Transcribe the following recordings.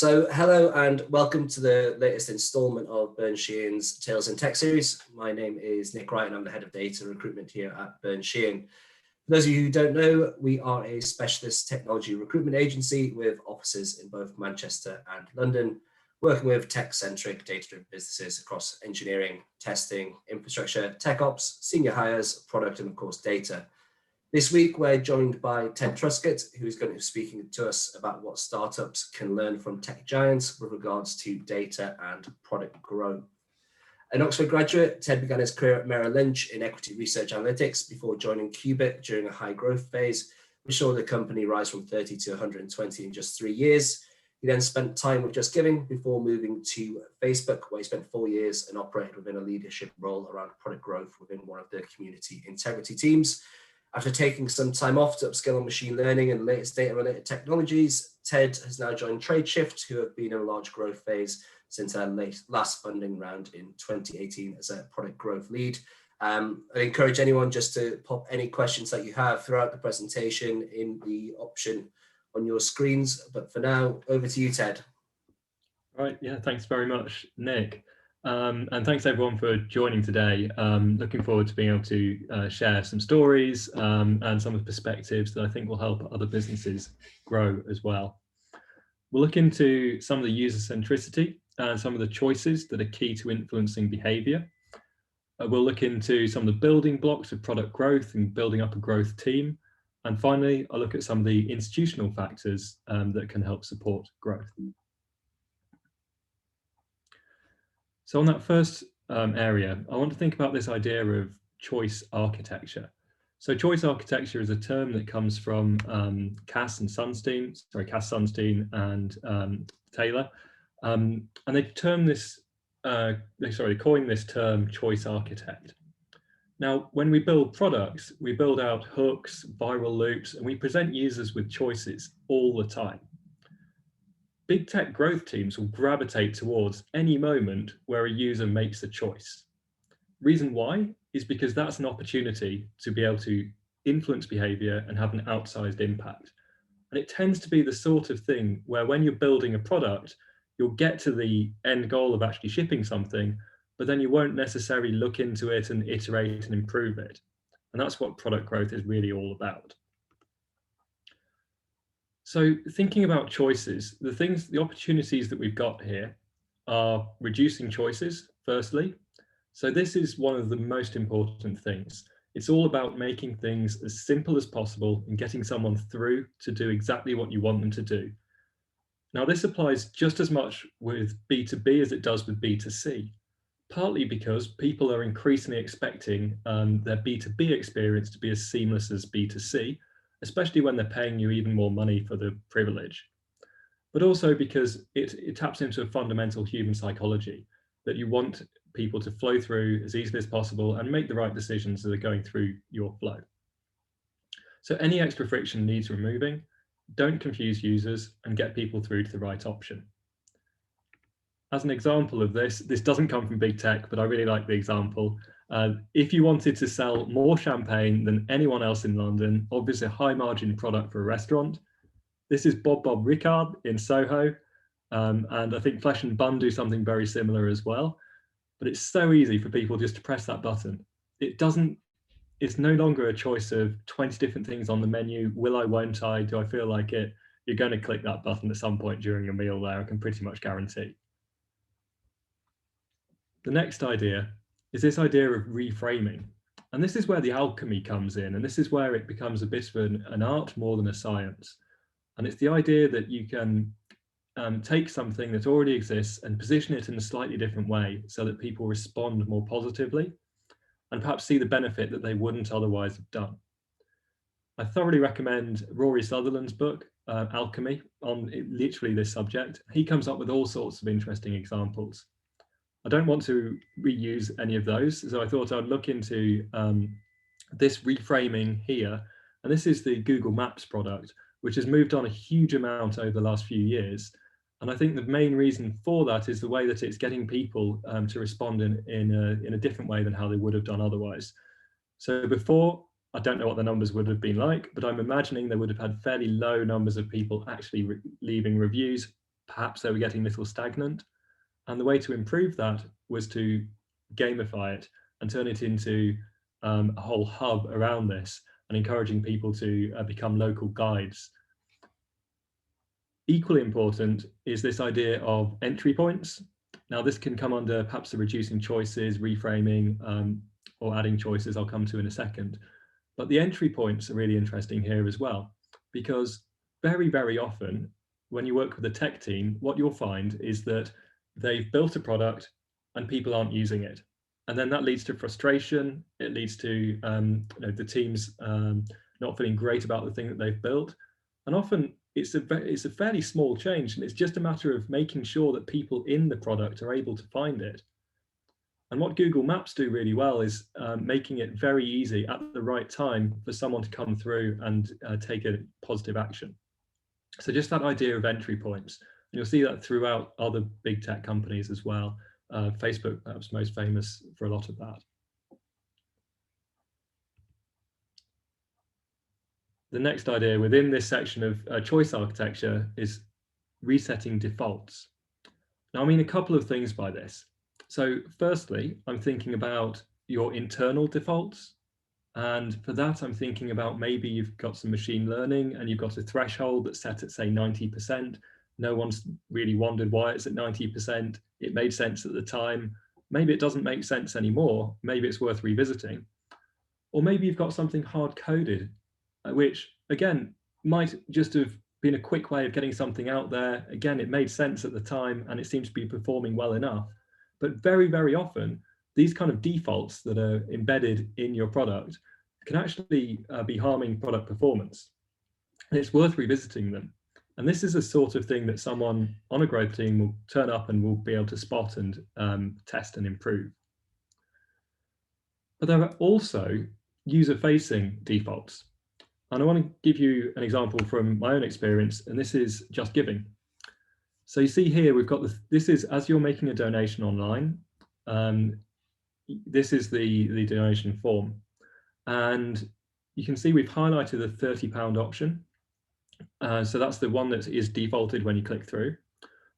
So hello and welcome to the latest instalment of Burn Sheehan's Tales in Tech series. My name is Nick Wright and I'm the head of data recruitment here at Burn Sheehan. For those of you who don't know, we are a specialist technology recruitment agency with offices in both Manchester and London, working with tech-centric data-driven businesses across engineering, testing, infrastructure, tech ops, senior hires, product, and of course data. This week, we're joined by Ted Truscott, who is going to be speaking to us about what startups can learn from tech giants with regards to data and product growth. An Oxford graduate, Ted began his career at Merrill Lynch in equity research analytics before joining Qubit during a high growth phase, which saw the company rise from 30 to 120 in just 3 years. He then spent time with Just Giving before moving to Facebook, where he spent 4 years and operated within a leadership role around product growth within one of the community integrity teams. After taking some time off to upskill on machine learning and latest data-related technologies, Ted has now joined TradeShift, who have been in a large growth phase since our last funding round in 2018 as a product growth lead. I encourage anyone just to pop any questions that you have throughout the presentation in the option on your screens. But for now, over to you, Ted. Right, yeah, thanks very much, Nick. And thanks everyone for joining today. Looking forward to being able to share some stories and some of the perspectives that I think will help other businesses grow as well. We'll look into some of the user centricity and some of the choices that are key to influencing behavior. We'll look into some of the building blocks of product growth and building up a growth team. And finally, I'll look at some of the institutional factors that can help support growth. So on that first area, I want to think about this idea of choice architecture. So choice architecture is a term that comes from Cass Sunstein and Taylor, and they term this, they coined this term choice architect. Now, when we build products, we build out hooks, viral loops, and we present users with choices all the time. Big tech growth teams will gravitate towards any moment where a user makes a choice. Reason why is because that's an opportunity to be able to influence behavior and have an outsized impact. And it tends to be the sort of thing where when you're building a product, you'll get to the end goal of actually shipping something, but then you won't necessarily look into it and iterate and improve it. And that's what product growth is really all about. So thinking about choices, the opportunities that we've got here are reducing choices, firstly. So this is one of the most important things. It's all about making things as simple as possible and getting someone through to do exactly what you want them to do. Now, this applies just as much with B2B as it does with B2C, partly because people are increasingly expecting their B2B experience to be as seamless as B2C, especially when they're paying you even more money for the privilege. But also because it taps into a fundamental human psychology that you want people to flow through as easily as possible and make the right decisions that are going through your flow. So any extra friction needs removing. Don't confuse users and get people through to the right option. As an example of this doesn't come from big tech, but I really like the example. If you wanted to sell more champagne than anyone else in London, obviously a high margin product for a restaurant, this is Bob Ricard in Soho. And I think Flesh and Bun do something very similar as well. But it's so easy for people just to press that button. It's no longer a choice of 20 different things on the menu. Will I, won't I, do I feel like it? You're going to click that button at some point during your meal there, I can pretty much guarantee. The next idea is this idea of reframing. And this is where the alchemy comes in. And this is where it becomes a bit of an art more than a science. And it's the idea that you can take something that already exists and position it in a slightly different way so that people respond more positively and perhaps see the benefit that they wouldn't otherwise have done. I thoroughly recommend Rory Sutherland's book, Alchemy, on literally this subject. He comes up with all sorts of interesting examples. I don't want to reuse any of those, so I thought I'd look into this reframing here. And this is the Google Maps product, which has moved on a huge amount over the last few years. And I think the main reason for that is the way that it's getting people to respond in a different way than how they would have done otherwise. So before, I don't know what the numbers would have been like, but I'm imagining they would have had fairly low numbers of people actually leaving reviews, perhaps they were getting a little stagnant. And the way to improve that was to gamify it and turn it into a whole hub around this, and encouraging people to become local guides. Equally important is this idea of entry points. Now, this can come under perhaps the reducing choices, reframing, or adding choices I'll come to in a second. But the entry points are really interesting here as well, because very, very often when you work with a tech team, what you'll find is that they've built a product and people aren't using it. And then that leads to frustration. It leads to the teams not feeling great about the thing that they've built. And often it's a fairly small change, and it's just a matter of making sure that people in the product are able to find it. And what Google Maps do really well is making it very easy at the right time for someone to come through and take a positive action. So just that idea of entry points. And you'll see that throughout other big tech companies as well. Facebook, perhaps most famous for a lot of that. The next idea within this section of choice architecture is resetting defaults. Now, I mean a couple of things by this. So firstly, I'm thinking about your internal defaults. And for that, I'm thinking about maybe you've got some machine learning and you've got a threshold that's set at, say, 90%. No one's really wondered why it's at 90%. It made sense at the time. Maybe it doesn't make sense anymore. Maybe it's worth revisiting. Or maybe you've got something hard-coded, which, again, might just have been a quick way of getting something out there. Again, it made sense at the time and it seems to be performing well enough. But very, very often, these kind of defaults that are embedded in your product can actually be harming product performance. And it's worth revisiting them. And this is a sort of thing that someone on a growth team will turn up and will be able to spot and test and improve. But there are also user-facing defaults. And I want to give you an example from my own experience, and this is Just Giving. So you see here, we've got this is as you're making a donation online. This is the donation form. And you can see we've highlighted the £30 option. So that's the one that is defaulted when you click through.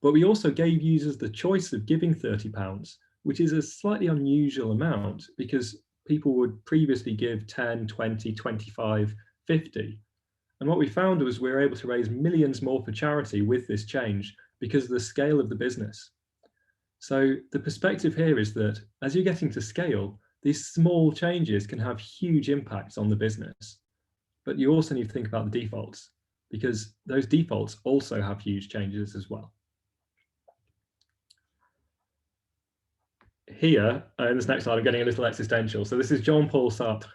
But we also gave users the choice of giving £30, which is a slightly unusual amount because people would previously give 10, 20, 25, 50. And what we found was we were able to raise millions more for charity with this change because of the scale of the business. So the perspective here is that as you're getting to scale, these small changes can have huge impacts on the business. But you also need to think about the defaults, because those defaults also have huge changes as well. Here, in this next slide, I'm getting a little existential. So this is Jean-Paul Sartre,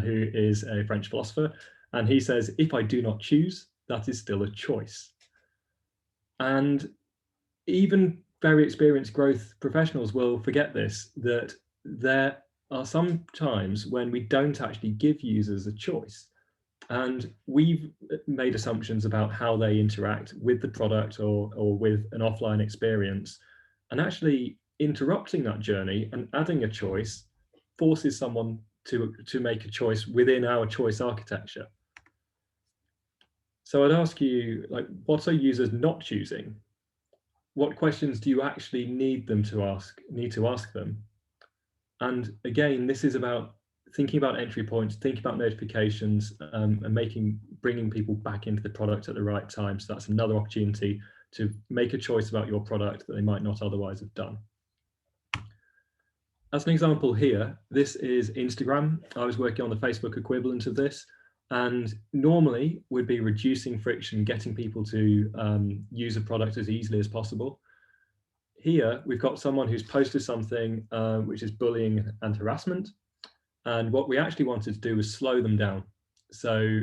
who is a French philosopher. And he says, if I do not choose, that is still a choice. And even very experienced growth professionals will forget this, that there are some times when we don't actually give users a choice. And we've made assumptions about how they interact with the product or with an offline experience. And actually interrupting that journey and adding a choice forces someone to make a choice within our choice architecture. So I'd ask you, like, what are users not choosing? What questions do you actually need to ask them? And again, this is about thinking about entry points, thinking about notifications, and bringing people back into the product at the right time. So that's another opportunity to make a choice about your product that they might not otherwise have done. As an example here, this is Instagram. I was working on the Facebook equivalent of this, and normally we'd be reducing friction, getting people to use a product as easily as possible. Here, we've got someone who's posted something which is bullying and harassment. And what we actually wanted to do was slow them down. So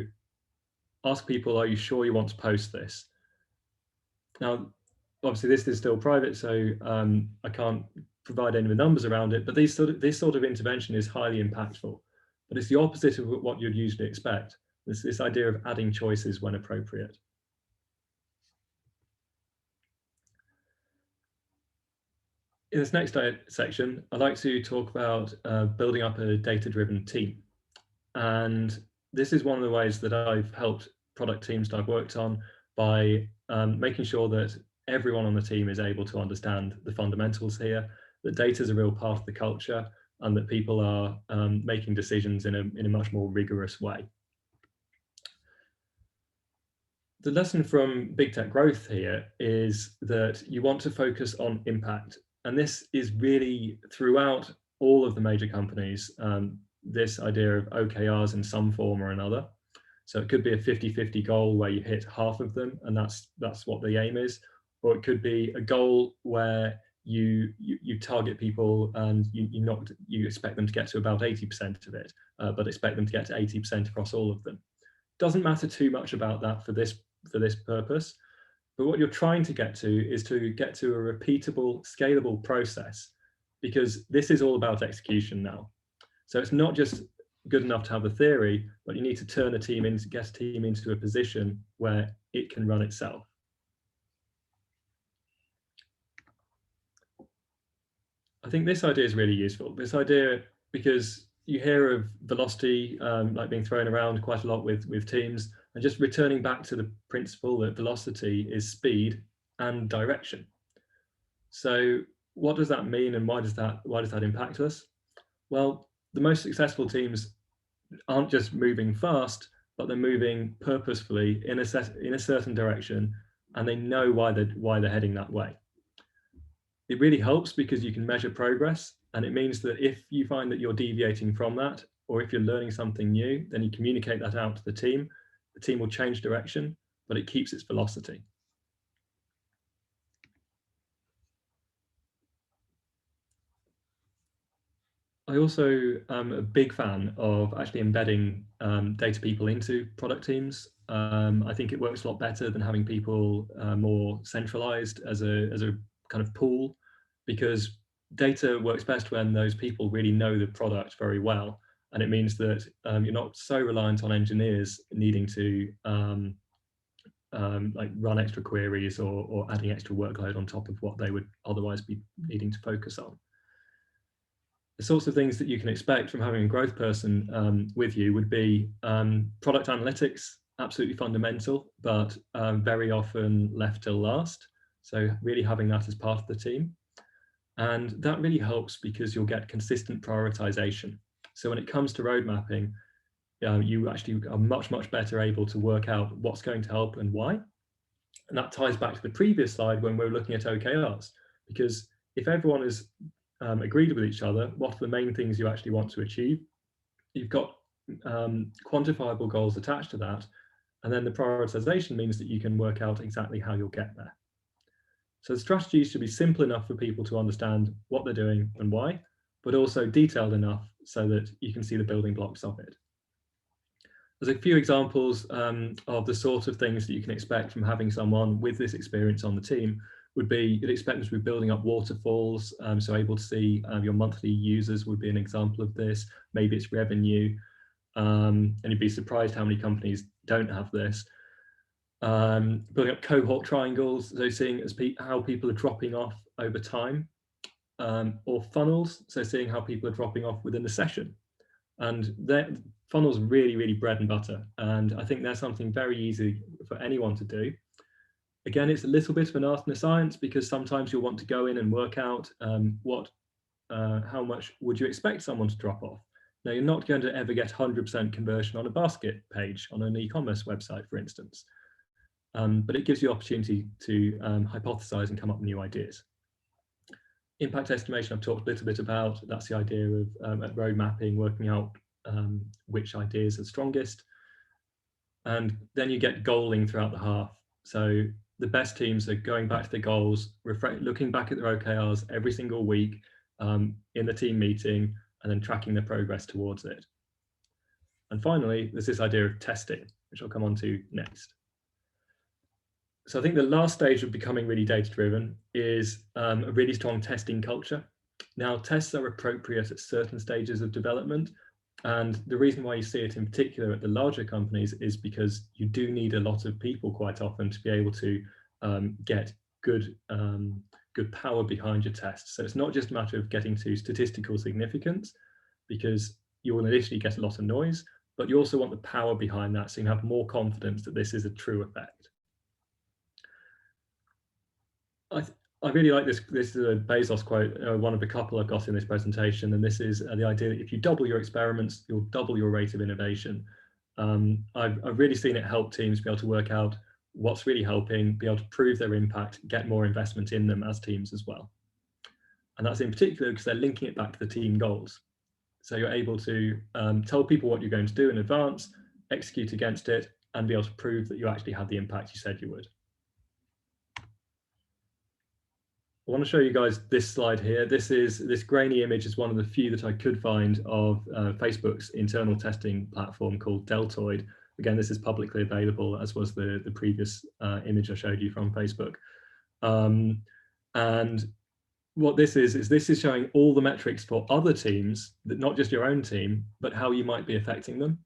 ask people, are you sure you want to post this? Now, obviously this is still private, so I can't provide any of the numbers around it, but this sort of intervention is highly impactful. But it's the opposite of what you'd usually expect. This idea of adding choices when appropriate. In this next section, I'd like to talk about building up a data-driven team. And this is one of the ways that I've helped product teams that I've worked on by making sure that everyone on the team is able to understand the fundamentals here, that data is a real part of the culture, and that people are making decisions in a much more rigorous way. The lesson from big tech growth here is that you want to focus on impact. And this is really throughout all of the major companies, this idea of OKRs in some form or another. So it could be a 50-50 goal where you hit half of them, and that's what the aim is. Or it could be a goal where you target people and you expect them to get to about 80% of it, but expect them to get to 80% across all of them. Doesn't matter too much about that for this purpose, but what you're trying to get to is to get to a repeatable, scalable process, because this is all about execution now. So it's not just good enough to have the theory, but you need to turn a team into, get a team into a position where it can run itself. I think this idea is really useful. This idea, because you hear of velocity like being thrown around quite a lot with teams, and just returning back to the principle that velocity is speed and direction. So what does that mean, and why does that impact us? Well, the most successful teams aren't just moving fast, but they're moving purposefully in a certain direction, and they know why they're heading that way. It really helps because you can measure progress, and it means that if you find that you're deviating from that, or if you're learning something new, then you communicate that out to the team. The team will change direction, but it keeps its velocity. I also am a big fan of actually embedding data people into product teams. I think it works a lot better than having people more centralized as a kind of pool, because data works best when those people really know the product very well. And it means that you're not so reliant on engineers needing to like run extra queries or adding extra workload on top of what they would otherwise be needing to focus on. The sorts of things that you can expect from having a growth person with you would be product analytics, absolutely fundamental, but very often left till last. So really having that as part of the team. And that really helps because you'll get consistent prioritization. So when it comes to road mapping, you actually are much better able to work out what's going to help and why. And that ties back to the previous slide when we were looking at OKRs, because if everyone is agreed with each other, what are the main things you actually want to achieve? You've got quantifiable goals attached to that, and then the prioritization means that you can work out exactly how you'll get there. So the strategies should be simple enough for people to understand what they're doing and why, but also detailed enough so that you can see the building blocks of it. There's a few examples of the sort of things that you can expect from having someone with this experience on the team. Would be, you'd expect them to be building up waterfalls, so able to see your monthly users would be an example of this. Maybe it's revenue, and you'd be surprised how many companies don't have this. Building up cohort triangles, so seeing how people are dropping off over time, or funnels, so seeing how people are dropping off within the session. And funnels really bread and butter, and I think there's something very easy for anyone to do. Again, it's a little bit of an art and a science, because sometimes you'll want to go in and work out how much would you expect someone to drop off. Now, you're not going to ever get 100% conversion on a basket page on an e-commerce website, for instance, but it gives you opportunity to hypothesize and come up with new ideas. Impact estimation I've talked a little bit about. That's the idea of road mapping, working out which ideas are strongest. And then you get goaling throughout the half. So the best teams are going back to the goals, looking back at their OKRs every single week in the team meeting, and then tracking their progress towards it. And finally, there's this idea of testing, which I'll come on to next. So I think the last stage of becoming really data-driven is a really strong testing culture. Now, tests are appropriate at certain stages of development. And the reason why you see it in particular at the larger companies is because you do need a lot of people quite often to be able to get good power behind your tests. So it's not just a matter of getting to statistical significance, because you will initially get a lot of noise, but you also want the power behind that, so you have more confidence that this is a true effect. I really like this. This is a Bezos quote, one of a couple I've got in this presentation, and this is the idea that if you double your experiments, you'll double your rate of innovation. I've really seen it help teams be able to work out what's really helping, be able to prove their impact, get more investment in them as teams as well. And that's in particular because they're linking it back to the team goals. So you're able to tell people what you're going to do in advance, execute against it, and be able to prove that you actually had the impact you said you would. I want to show you guys this slide here. This grainy image is one of the few that I could find of Facebook's internal testing platform called Deltoid. Again, this is publicly available, as was the previous image I showed you from Facebook. And what this is showing all the metrics for other teams, that not just your own team, but how you might be affecting them.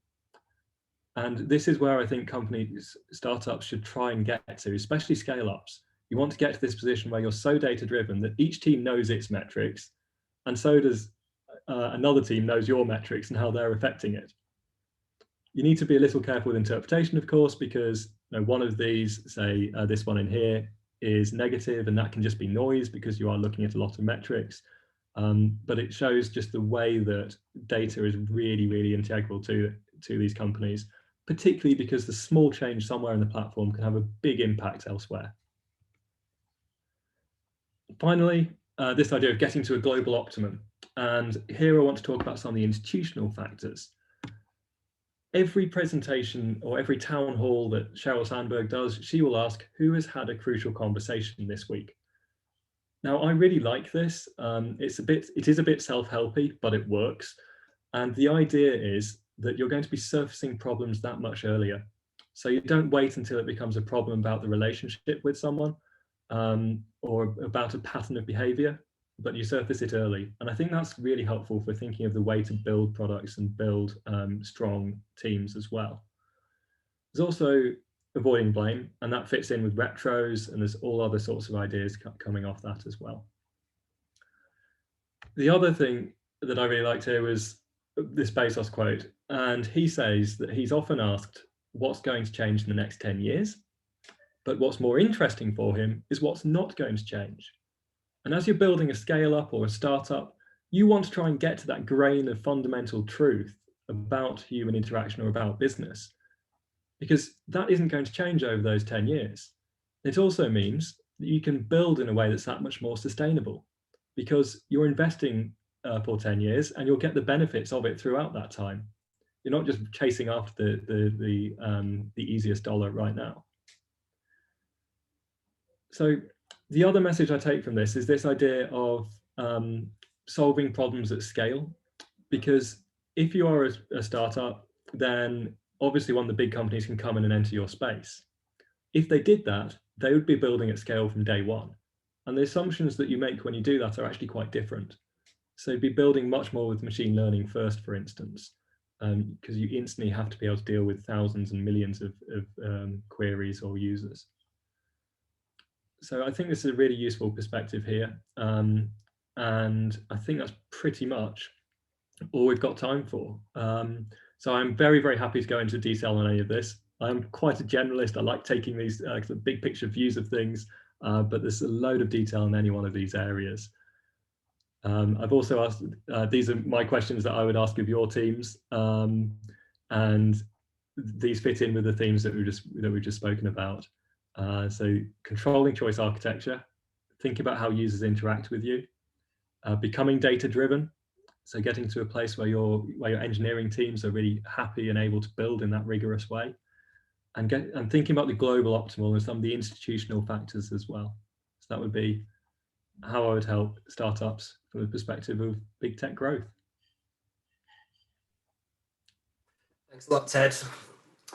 And this is where I think companies, startups should try and get to, especially scale-ups. You want to get to this position where you're so data-driven that each team knows its metrics, and so does another team knows your metrics and how they're affecting it. You need to be a little careful with interpretation, of course, because one of these, say this one in here, is negative, and that can just be noise because you are looking at a lot of metrics. But it shows just the way that data is really, really integral to these companies, particularly because the small change somewhere in the platform can have a big impact elsewhere. Finally, this idea of getting to a global optimum. And here I want to talk about some of the institutional factors. Every presentation or every town hall that Sheryl Sandberg does, she will ask, who has had a crucial conversation this week? Now, I really like this. It is a bit self-helpy, but it works. And the idea is that you're going to be surfacing problems that much earlier. So you don't wait until it becomes a problem about the relationship with someone or about a pattern of behavior, but you surface it early. And I think that's really helpful for thinking of the way to build products and build strong teams as well. There's also avoiding blame, and that fits in with retros, and there's all other sorts of ideas coming off that as well. The other thing that I really liked here was this Bezos quote, and he says that he's often asked what's going to change in the next 10 years, but what's more interesting for him is what's not going to change. And as you're building a scale up or a startup, you want to try and get to that grain of fundamental truth about human interaction or about business, because that isn't going to change over those 10 years. It also means that you can build in a way that's that much more sustainable, because you're investing for 10 years and you'll get the benefits of it throughout that time. You're not just chasing after the easiest dollar right now. So the other message I take from this is this idea of solving problems at scale, because if you are a startup, then obviously one of the big companies can come in and enter your space. If they did that, they would be building at scale from day one. And the assumptions that you make when you do that are actually quite different. So you'd be building much more with machine learning first, for instance, because you instantly have to be able to deal with thousands and millions of queries or users. So I think this is a really useful perspective here. And I think that's pretty much all we've got time for. So I'm very, very happy to go into detail on any of this. I'm quite a generalist. I like taking these big picture views of things, but there's a load of detail in any one of these areas. I've also asked, these are my questions that I would ask of your teams, and these fit in with the themes that we've just spoken about. So controlling choice architecture, think about how users interact with you, becoming data driven. So getting to a place where your engineering teams are really happy and able to build in that rigorous way, and thinking about the global optimal and some of the institutional factors as well. So that would be how I would help startups from the perspective of big tech growth. Thanks a lot, Ted.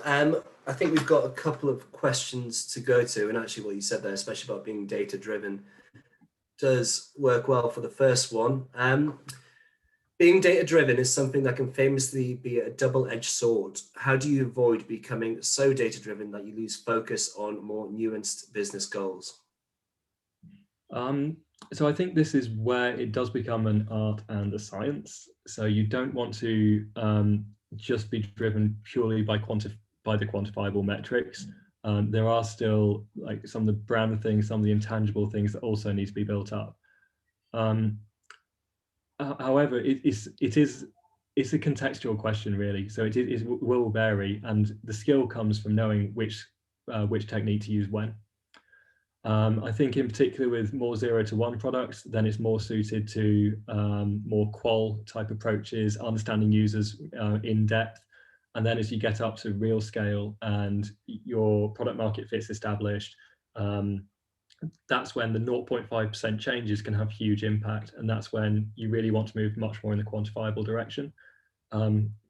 I think we've got a couple of questions to go to, and actually what you said there, especially about being data driven, does work well for the first one. Being data driven is something that can famously be a double-edged sword. How do you avoid becoming so data driven that you lose focus on more nuanced business goals? So I think this is where it does become an art and a science. So you don't want to just be driven purely by the quantifiable metrics. there are still like some of the brand things, some of the intangible things that also need to be built up. However, it's a contextual question, really. So it will vary, and the skill comes from knowing which technique to use when. I think in particular with more 0 to 1 products, then it's more suited to more qual type approaches, understanding users in depth. And then as you get up to real scale and your product market fit's established, that's when the 0.5% changes can have huge impact. And that's when you really want to move much more in the quantifiable direction,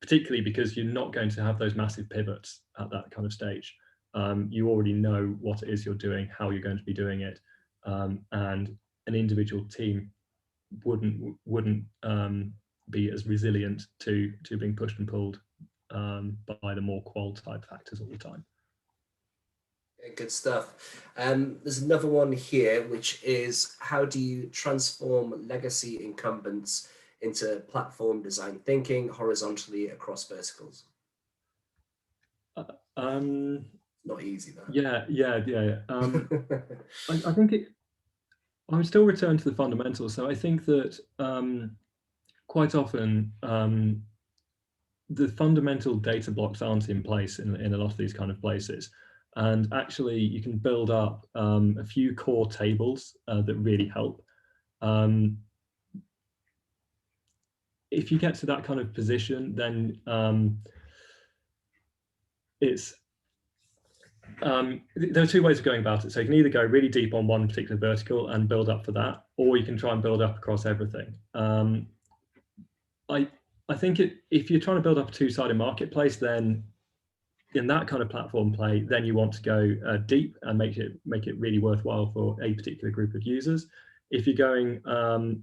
particularly because you're not going to have those massive pivots at that kind of stage. You already know what it is you're doing, how you're going to be doing it, and an individual team wouldn't be as resilient to being pushed and pulled by the more qual type factors all the time. Good stuff. There's another one here, which is, how do you transform legacy incumbents into platform design thinking horizontally across verticals? Not easy, though. Yeah. I think I would still return to the fundamentals. So I think that quite often the fundamental data blocks aren't in place in a lot of these kind of places. And actually, you can build up a few core tables that really help. If you get to that kind of position, then there are two ways of going about it. So you can either go really deep on one particular vertical and build up for that, or you can try and build up across everything. I think if you're trying to build up a two-sided marketplace, then in that kind of platform play, then you want to go deep and make it really worthwhile for a particular group of users. If you're going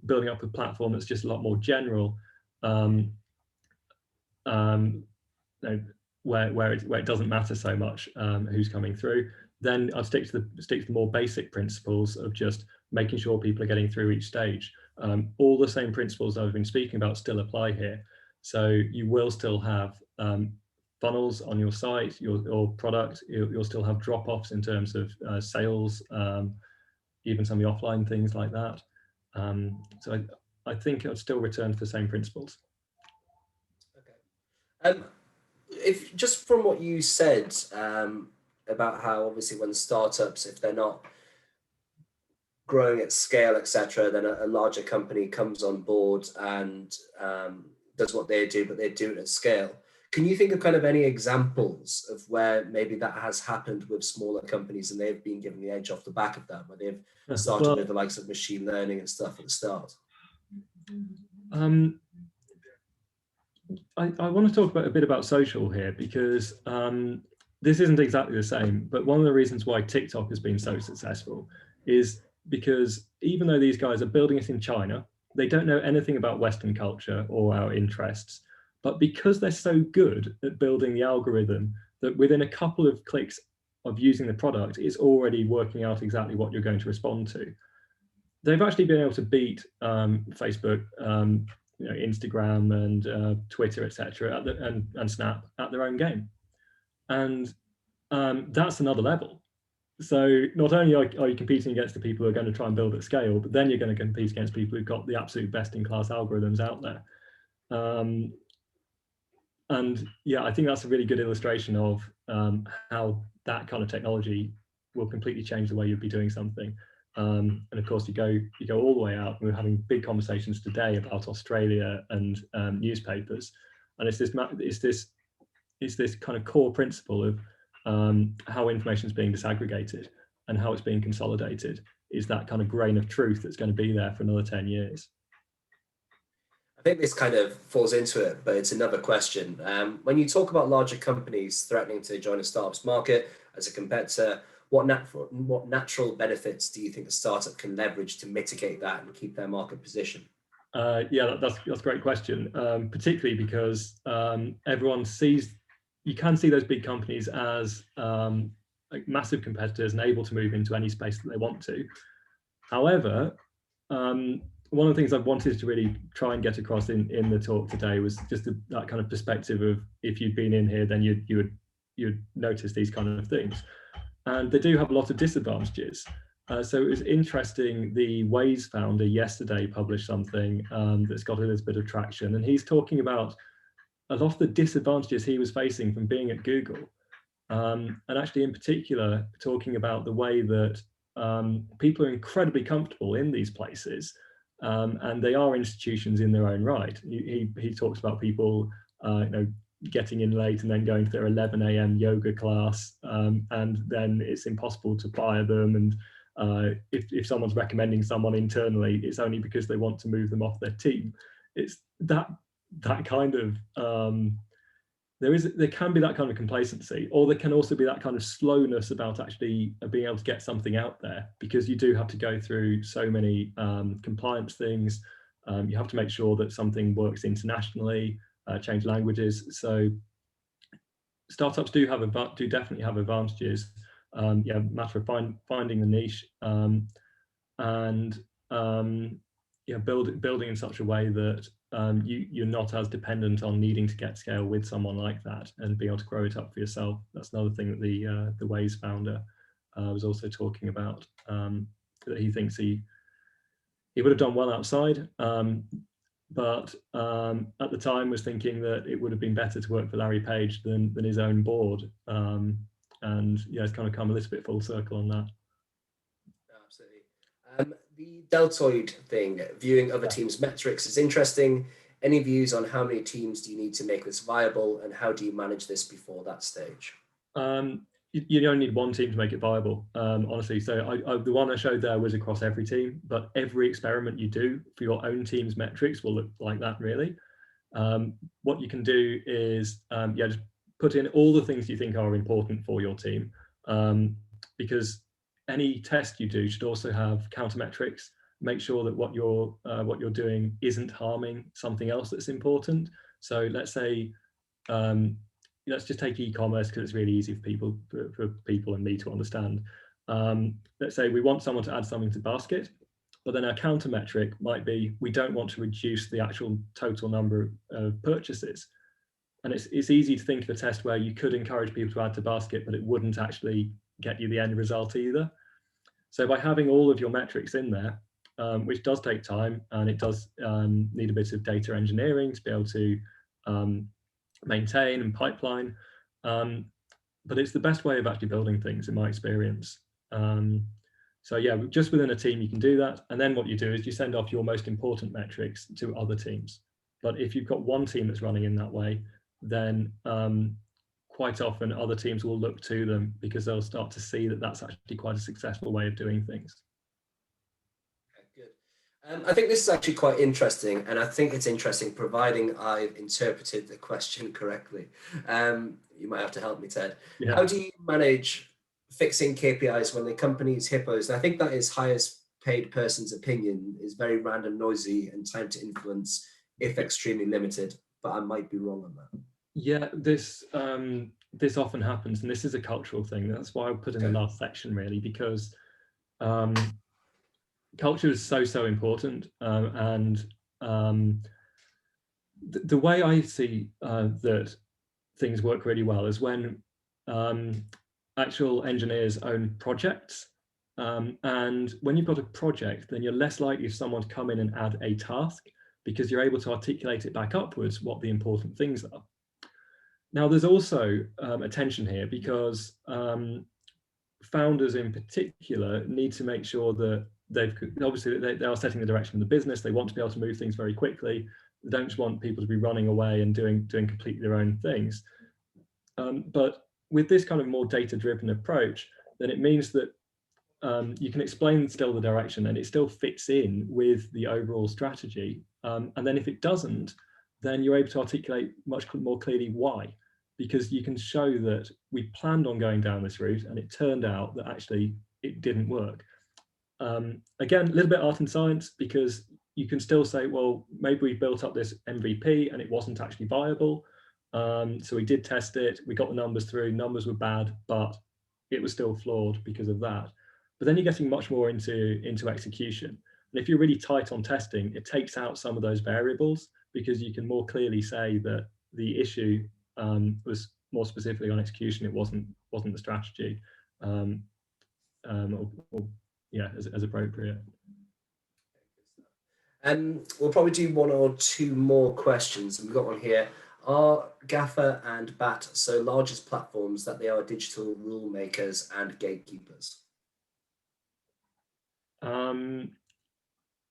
building up a platform that's just a lot more general, where it doesn't matter so much who's coming through, then I'd stick to the more basic principles of just making sure people are getting through each stage. All the same principles I've been speaking about still apply here. So you will still have funnels on your site, your product. You'll still have drop-offs in terms of sales, even some of the offline things like that. So I think I'd still return to the same principles. Okay. If just from what you said about how obviously when startups, if they're not growing at scale, etc., then a larger company comes on board and does what they do, but they do it at scale. Can you think of kind of any examples of where maybe that has happened with smaller companies and they've been given the edge off the back of that, where they've started with the likes of machine learning and stuff at the start? I want to talk a bit about social here, because this isn't exactly the same, but one of the reasons why TikTok has been so successful is because even though these guys are building it in China, they don't know anything about Western culture or our interests. But because they're so good at building the algorithm, that within a couple of clicks of using the product, it's already working out exactly what you're going to respond to. They've actually been able to beat Facebook, Instagram and Twitter, etc., and Snap at their own game. And that's another level. So not only are you competing against the people who are going to try and build at scale, but then you're going to compete against people who've got the absolute best-in-class algorithms out there. And yeah, I think that's a really good illustration of how that kind of technology will completely change the way you'll be doing something. And of course, you go all the way out. We're having big conversations today about Australia and newspapers, and it's this kind of core principle of how information is being disaggregated and how it's being consolidated is that kind of grain of truth that's going to be there for another 10 years. I think this kind of falls into it, but it's another question. When you talk about larger companies threatening to join a startups market as a competitor, what natural benefits do you think a startup can leverage to mitigate that and keep their market position? Yeah, that's a great question, particularly because everyone sees, you can see those big companies as like massive competitors and able to move into any space that they want to. However, one of the things I wanted to really try and get across in the talk today was just that kind of perspective of, if you'd been in here, then you'd notice these kind of things. and they do have a lot of disadvantages. So it was interesting, the Waze founder yesterday published something that's got a little bit of traction, and he's talking about a lot of the disadvantages he was facing from being at Google. And actually in particular, talking about the way that people are incredibly comfortable in these places, and they are institutions in their own right. He talks about people getting in late and then going to their 11 a.m. yoga class, and then it's impossible to fire them. And if someone's recommending someone internally, it's only because they want to move them off their team. It's that kind of there can be that kind of complacency, or there can also be that kind of slowness about actually being able to get something out there, because you do have to go through so many compliance things. You have to make sure that something works internationally, change languages. So startups do definitely have advantages. Yeah, matter of finding the niche, and yeah, building in such a way that you're not as dependent on needing to get scale with someone like that, and being able to grow it up for yourself. That's another thing that the Waze founder was also talking about, that he thinks he would have done well outside, but at the time was thinking that it would have been better to work for Larry Page than his own board. And yeah, it's kind of come a little bit full circle on that. Absolutely. The deltoid thing, viewing other teams' metrics, is interesting. Any views on how many teams do you need to make this viable, and how do you manage this before that stage? You only need one team to make it viable, honestly. So the one I showed there was across every team, but every experiment you do for your own team's metrics will look like that, really. What you can do is yeah, just put in all the things you think are important for your team, because any test you do should also have countermetrics. Make sure that what you're doing isn't harming something else that's important. So let's say let's just take e-commerce, because it's really easy for people and me to understand. Let's say we want someone to add something to basket, but then our counter metric might be, we don't want to reduce the actual total number of purchases. And it's easy to think of a test where you could encourage people to add to basket, but it wouldn't actually get you the end result either. So by having all of your metrics in there, which does take time, and it does need a bit of data engineering to be able to maintain and pipeline, but it's the best way of actually building things in my experience. So yeah, just within a team you can do that, and then what you do is you send off your most important metrics to other teams. But if you've got one team that's running in that way, then quite often other teams will look to them, because they'll start to see that that's actually quite a successful way of doing things. I think this is actually quite interesting, and I think it's interesting providing I've interpreted the question correctly. You might have to help me, Ted. Yeah. How do you manage fixing KPIs when the company's hippos? And I think that is highest paid person's opinion is very random, noisy, and time to influence if extremely limited, but I might be wrong on that. Yeah, this often happens, and this is a cultural thing. That's why I put in the last section, really, because culture is so important, and the way I see that things work really well is when actual engineers own projects, and when you've got a project, then you're less likely for someone to come in and add a task, because you're able to articulate it back upwards what the important things are. Now, there's also a tension here, because founders in particular need to make sure that they are setting the direction of the business. They want to be able to move things very quickly. They don't just want people to be running away and doing completely their own things. But with this kind of more data-driven approach, then it means that you can explain still the direction, and it still fits in with the overall strategy. And then if it doesn't, then you're able to articulate much more clearly why, because you can show that we planned on going down this route and it turned out that actually it didn't work. Again, a little bit art and science, because you can still say, well, maybe we built up this MVP and it wasn't actually viable. So we did test it, we got the numbers through, numbers were bad, but it was still flawed because of that. But then you're getting much more into execution. And if you're really tight on testing, it takes out some of those variables, because you can more clearly say that the issue was more specifically on execution. It wasn't the strategy. yeah, as appropriate. We'll probably do one or two more questions. We've got one here. Are GAFA and BAT so largest platforms that they are digital rule makers and gatekeepers?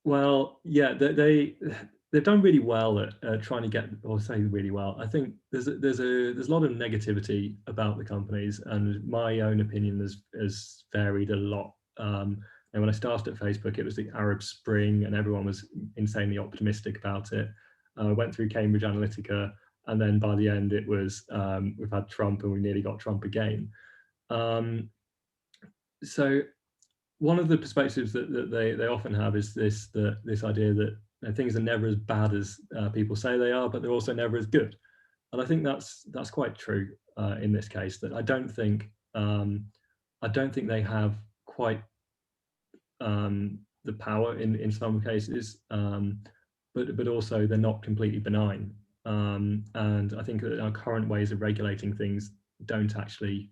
Well, yeah, they've done really well at trying to get, or say really well. I think there's a lot of negativity about the companies, and my own opinion has varied a lot. And when I started at Facebook, it was the Arab Spring, and everyone was insanely optimistic about it. Went through Cambridge Analytica, and then by the end, it was we've had Trump, and we nearly got Trump again. So one of the perspectives that they often have is this idea that things are never as bad as people say they are, but they're also never as good. And I think that's quite true in this case. That I don't think they have quite the power in some cases, but also they're not completely benign. And I think that our current ways of regulating things don't actually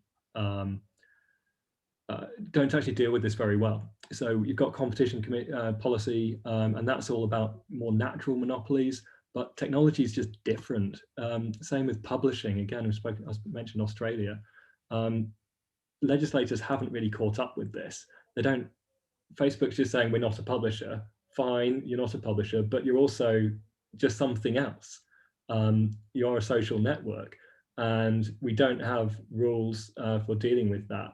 deal with this very well. So you've got competition policy, and that's all about more natural monopolies, but technology is just different. Same with publishing. Again, I mentioned Australia. Legislators haven't really caught up with this. They don't. Facebook's just saying we're not a publisher. Fine, you're not a publisher, but you're also just something else. You're a social network, and we don't have rules for dealing with that.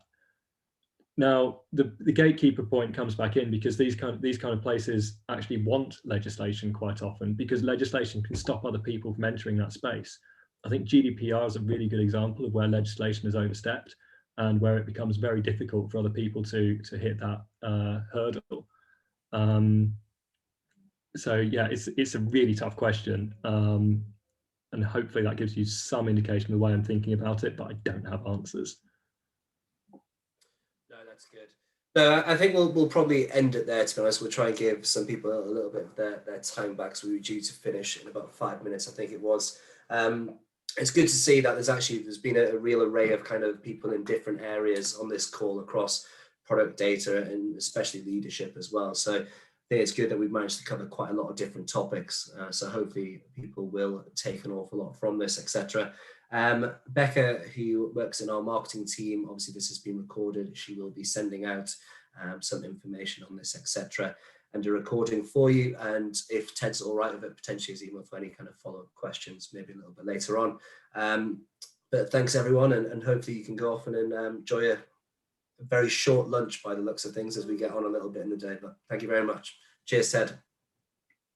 Now, the gatekeeper point comes back in because these kind of places actually want legislation quite often, because legislation can stop other people from entering that space. I think GDPR is a really good example of where legislation is overstepped and where it becomes very difficult for other people to hit that hurdle. So yeah, it's a really tough question, and hopefully that gives you some indication of the way I'm thinking about it, but I don't have answers. No, that's good. No, I think we'll probably end it there, to be honest. We'll try and give some people a little bit of their time back, so we were due to finish in about 5 minutes, I think it was. It's good to see that there's been a real array of kind of people in different areas on this call across product data and especially leadership as well. So I think it's good that we've managed to cover quite a lot of different topics. So hopefully people will take an awful lot from this, etc. Becca, who works in our marketing team, obviously this has been recorded. She will be sending out some information on this, etc. and a recording for you. And if Ted's all right with it, potentially his email for any kind of follow-up questions, maybe a little bit later on. But thanks everyone, and hopefully you can go off and enjoy a very short lunch by the looks of things as we get on a little bit in the day. But thank you very much. Cheers, Ted.